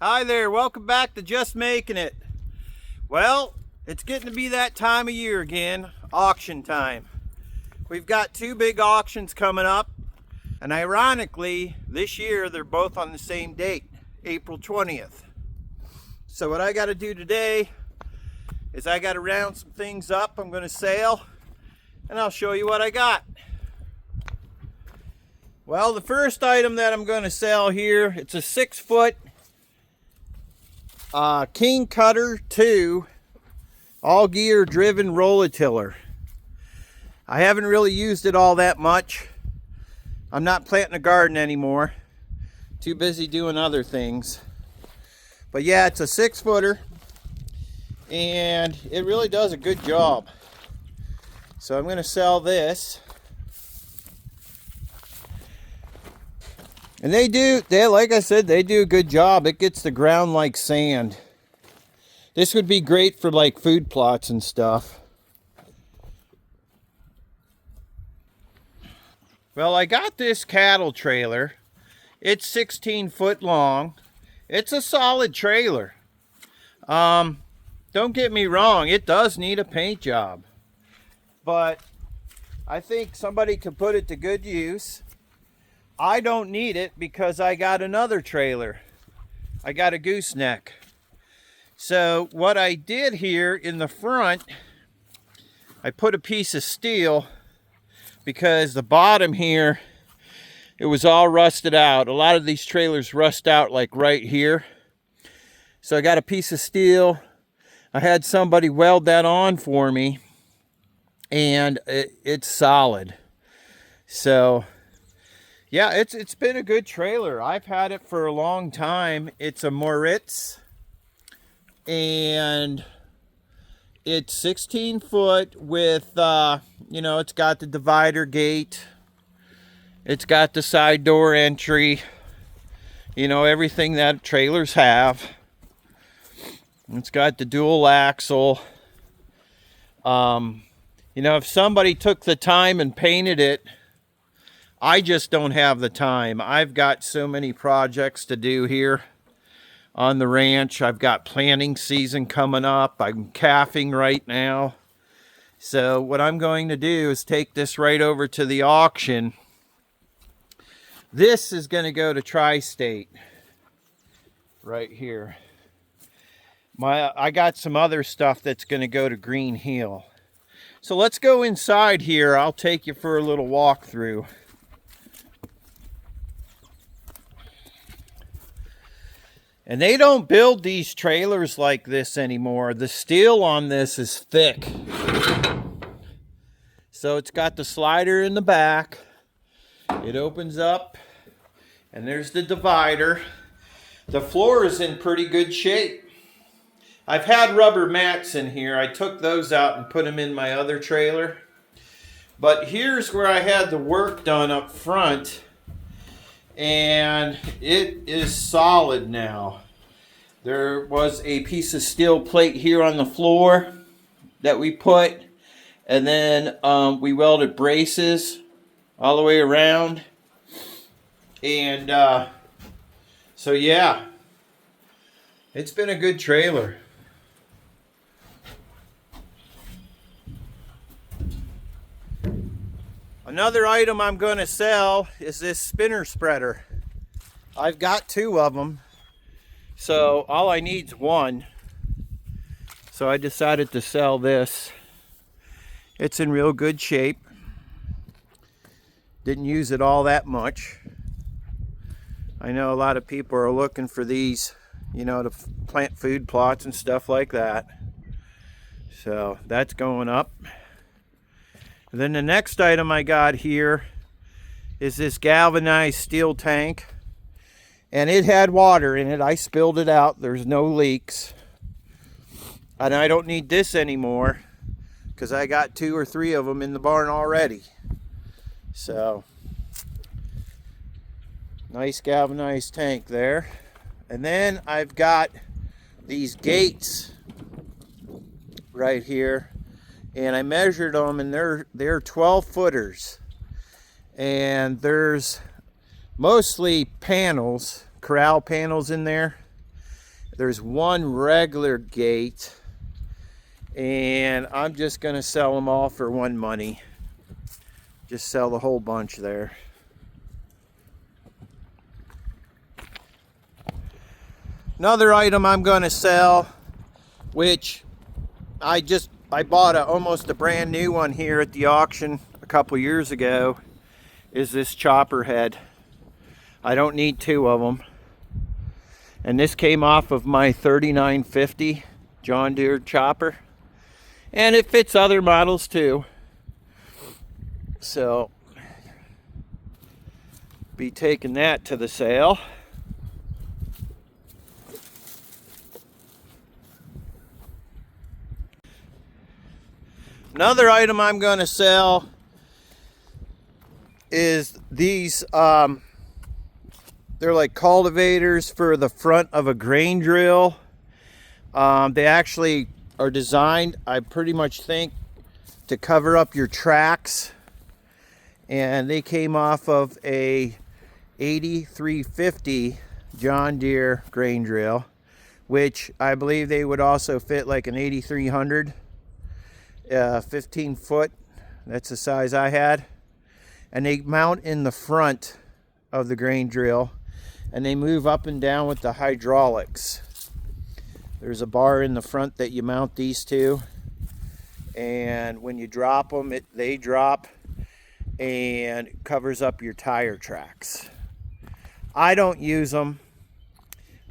Hi there, welcome back to Just Making It. Well, it's getting to be that time of year again, auction time. We've got two big auctions coming up, and ironically, this year they're both on the same date, April 20th. So what I got to do today is I got to round some things up I'm going to sell, and I'll show you what I got. Well, the first item that I'm going to sell here, it's a 6-foot King Cutter 2 all gear driven rototiller. I haven't really used it all that much. I'm not planting a garden anymore. Too busy doing other things. But yeah, it's a 6-footer and it really does a good job. So I'm going to sell this. And like I said, they do a good job. It gets the ground like sand. This would be great for like food plots and stuff. Well, I got this cattle trailer. It's 16 foot long. It's a solid trailer. Don't get me wrong, it does need a paint job. But I think somebody could put it to good use. I don't need it because I got another trailer. I got a gooseneck. So what I did here in the front, I put a piece of steel because the bottom here, it was all rusted out. A lot of these trailers rust out like right here. So I got a piece of steel. I had somebody weld that on for me and it's solid. So yeah, it's been a good trailer. I've had it for a long time. It's a Moritz, and it's 16 foot with, it's got the divider gate. It's got the side door entry. Everything that trailers have. It's got the dual axle. If somebody took the time and painted it, I just don't have the time. I've got so many projects to do here on the ranch. I've got planting season coming up. I'm calving right now. So what I'm going to do is take this right over to the auction. This is going to go to Tri-State right here. I got some other stuff that's going to go to Greenhill. So let's go inside here. I'll take you for a little walkthrough. And they don't build these trailers like this anymore. The steel on this is thick. So it's got the slider in the back. It opens up and there's the divider. The floor is in pretty good shape. I've had rubber mats in here. I took those out and put them in my other trailer. But here's where I had the work done up front. And it is solid now. There was a piece of steel plate here on the floor that we put, and then we welded braces all the way around. And so yeah, it's been a good trailer. Another item I'm going to sell is this spinner spreader. I've got 2 of them, so all I need is one. So I decided to sell this. It's in real good shape. Didn't use it all that much. I know a lot of people are looking for these, to plant food plots and stuff like that. So that's going up. And then the next item I got here is this galvanized steel tank. And it had water in it. I spilled it out. There's no leaks. And I don't need this anymore because I got 2 or 3 of them in the barn already. So, nice galvanized tank there. And then I've got these gates right here. And I measured them, and they're 12 footers. And there's mostly panels, corral panels in there. There's one regular gate, and I'm just going to sell them all for one money. Just sell the whole bunch there. Another item I'm going to sell, which I bought almost a brand new one here at the auction a couple years ago, is this chopper head. I don't need two of them. And this came off of my 3950 John Deere chopper. And it fits other models too. So, be taking that to the sale. Another item I'm going to sell is these, they're like cultivators for the front of a grain drill. They actually are designed, I pretty much think, to cover up your tracks. And they came off of a 8350 John Deere grain drill, which I believe they would also fit like an 8300. 15 foot, that's the size I had. And they mount in the front of the grain drill, and they move up and down with the hydraulics. There's a bar in the front that you mount these to, and when you drop them, they drop and covers up your tire tracks. I don't use them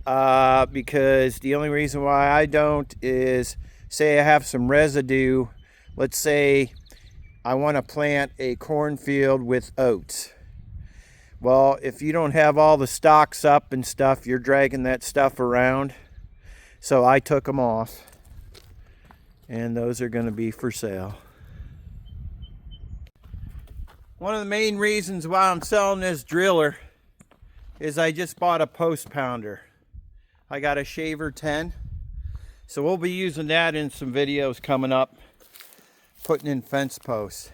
because the only reason why I don't is, say I have some residue. Let's say I want to plant a cornfield with oats. Well, if you don't have all the stalks up and stuff, you're dragging that stuff around. So I took them off, and those are going to be for sale. One of the main reasons why I'm selling this driller is I just bought a post pounder. I got a Shaver 10, so we'll be using that in some videos coming up, putting in fence posts.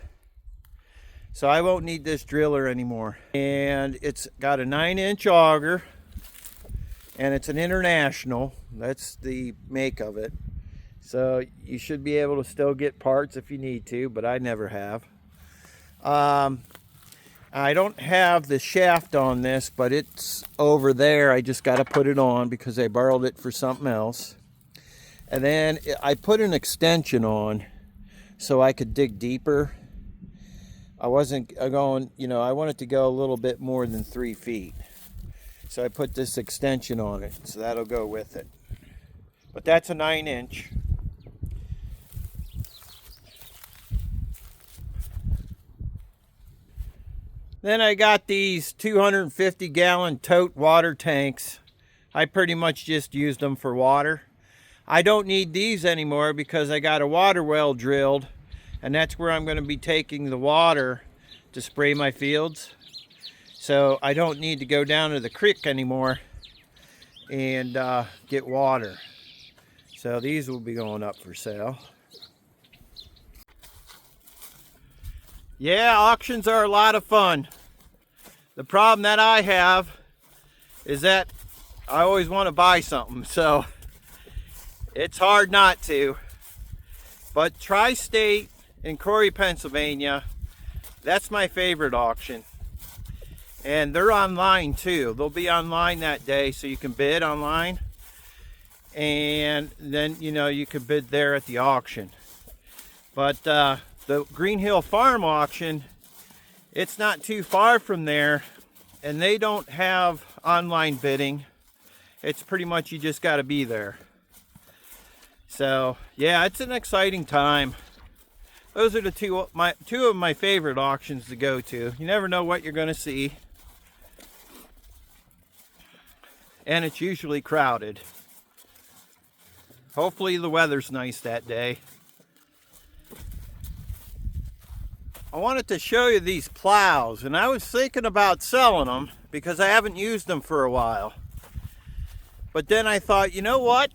So I won't need this driller anymore. And it's got a 9-inch auger, and it's an International. That's the make of it. So you should be able to still get parts if you need to, but I never have. I don't have the shaft on this, but it's over there. I just got to put it on because I borrowed it for something else. And then I put an extension on so I could dig deeper. I wasn't going, I wanted to go a little bit more than 3 feet. So I put this extension on it, so that'll go with it. But that's a 9-inch. Then I got these 250-gallon tote water tanks. I pretty much just used them for water. I don't need these anymore because I got a water well drilled, and that's where I'm going to be taking the water to spray my fields. So I don't need to go down to the creek anymore and get water. So these will be going up for sale. Yeah, auctions are a lot of fun. The problem that I have is that I always want to buy something, so it's hard not to. But Tri-State in Corey, Pennsylvania, that's my favorite auction. And they're online too. They'll be online that day, so you can bid online. And then, you can bid there at the auction. But the Greenhill farm auction, it's not too far from there, and they don't have online bidding. It's pretty much you just got to be there. So yeah, it's an exciting time. Those are the two of my favorite auctions to go to. You never know what you're going to see, and it's usually crowded. Hopefully the weather's nice that day. I wanted to show you these plows, and I was thinking about selling them because I haven't used them for a while. But then I thought, you know what?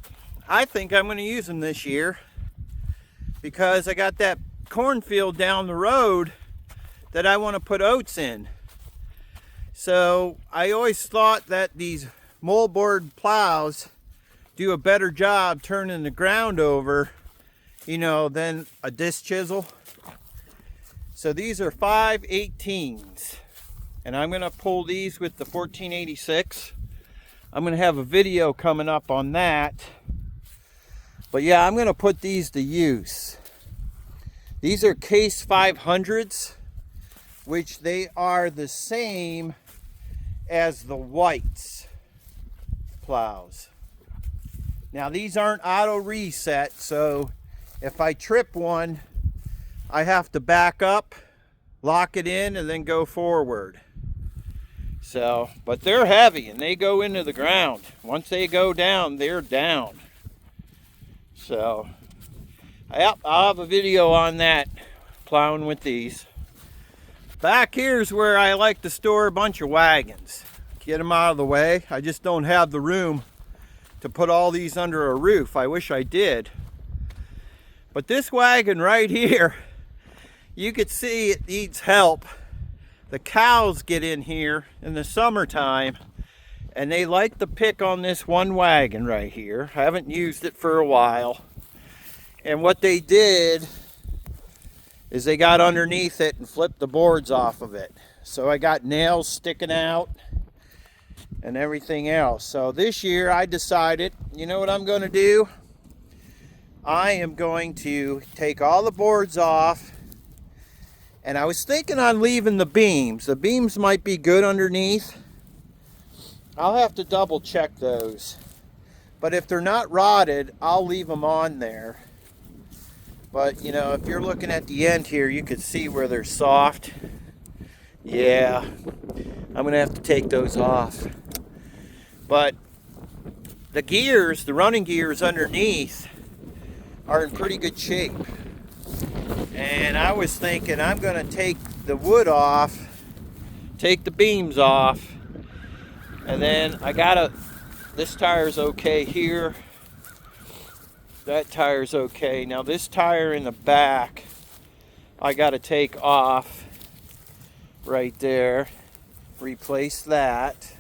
I think I'm going to use them this year because I got that cornfield down the road that I want to put oats in. So I always thought that these moldboard plows do a better job turning the ground over, you know, than a disc chisel. So these are 5/18s, and I'm going to pull these with the 1486. I'm going to have a video coming up on that. But yeah, I'm going to put these to use. These are Case 500s, which they are the same as the Whites plows. Now these aren't auto reset, so if I trip one, I have to back up, lock it in, and then go forward. So, but they're heavy and they go into the ground. Once they go down, they're down. So, yep, I'll have a video on that, plowing with these. Back here's where I like to store a bunch of wagons. Get them out of the way. I just don't have the room to put all these under a roof. I wish I did. But this wagon right here, you could see it needs help. The cows get in here in the summertime and they like to pick on this one wagon right here. I haven't used it for a while. And what they did is they got underneath it and flipped the boards off of it. So I got nails sticking out and everything else. So this year I decided, you know what I'm going to do? I am going to take all the boards off. And I was thinking on leaving the beams. The beams might be good underneath. I'll have to double check those. But if they're not rotted, I'll leave them on there. But, you know, if you're looking at the end here, you can see where they're soft. Yeah, I'm going to have to take those off. But the gears, the running gears underneath, are in pretty good shape. And I was thinking I'm going to take the wood off, take the beams off, and then this tire's okay here. That tire's okay. Now this tire in the back, I got to take off right there, replace that.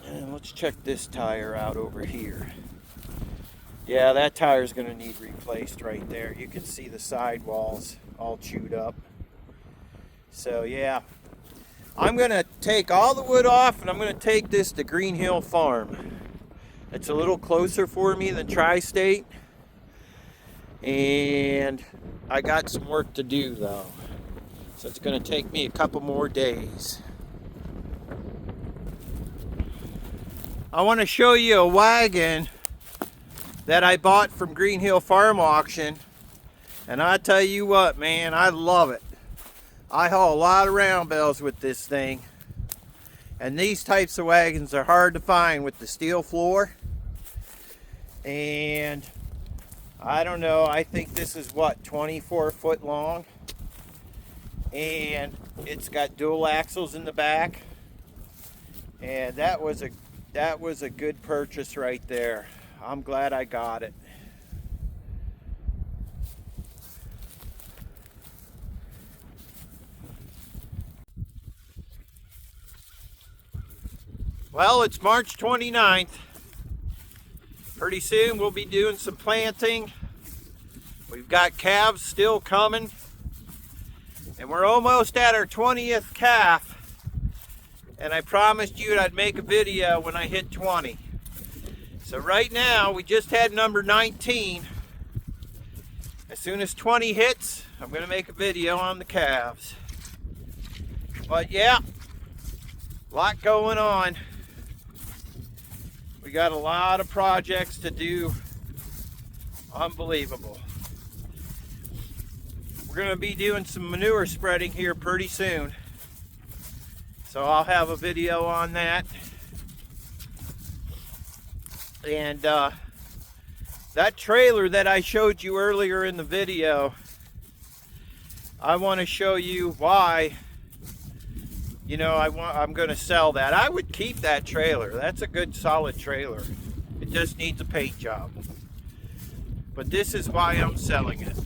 And let's check this tire out over here. Yeah, that tire's going to need replaced right there. You can see the sidewalls all chewed up. So yeah, I'm going to take all the wood off and I'm going to take this to Greenhill Farm. It's a little closer for me than Tri-State. And I got some work to do though. So it's going to take me a couple more days. I want to show you a wagon that I bought from Greenhill Farm Auction, and I tell you what, man, I love it. I haul a lot of round bales with this thing, and these types of wagons are hard to find with the steel floor. And I don't know, I think this is what, 24 foot long, and it's got dual axles in the back, and that was a good purchase right there. I'm glad I got it. Well, it's March 29th. Pretty soon we'll be doing some planting. We've got calves still coming. And we're almost at our 20th calf. And I promised you I'd make a video when I hit 20. So right now, we just had number 19. As soon as 20 hits, I'm going to make a video on the calves. But yeah, a lot going on. We got a lot of projects to do. Unbelievable. We're going to be doing some manure spreading here pretty soon. So I'll have a video on that. And that trailer that I showed you earlier in the video, I want to show you why, you know, I'm going to sell that. I would keep that trailer. That's a good solid trailer. It just needs a paint job. But this is why I'm selling it.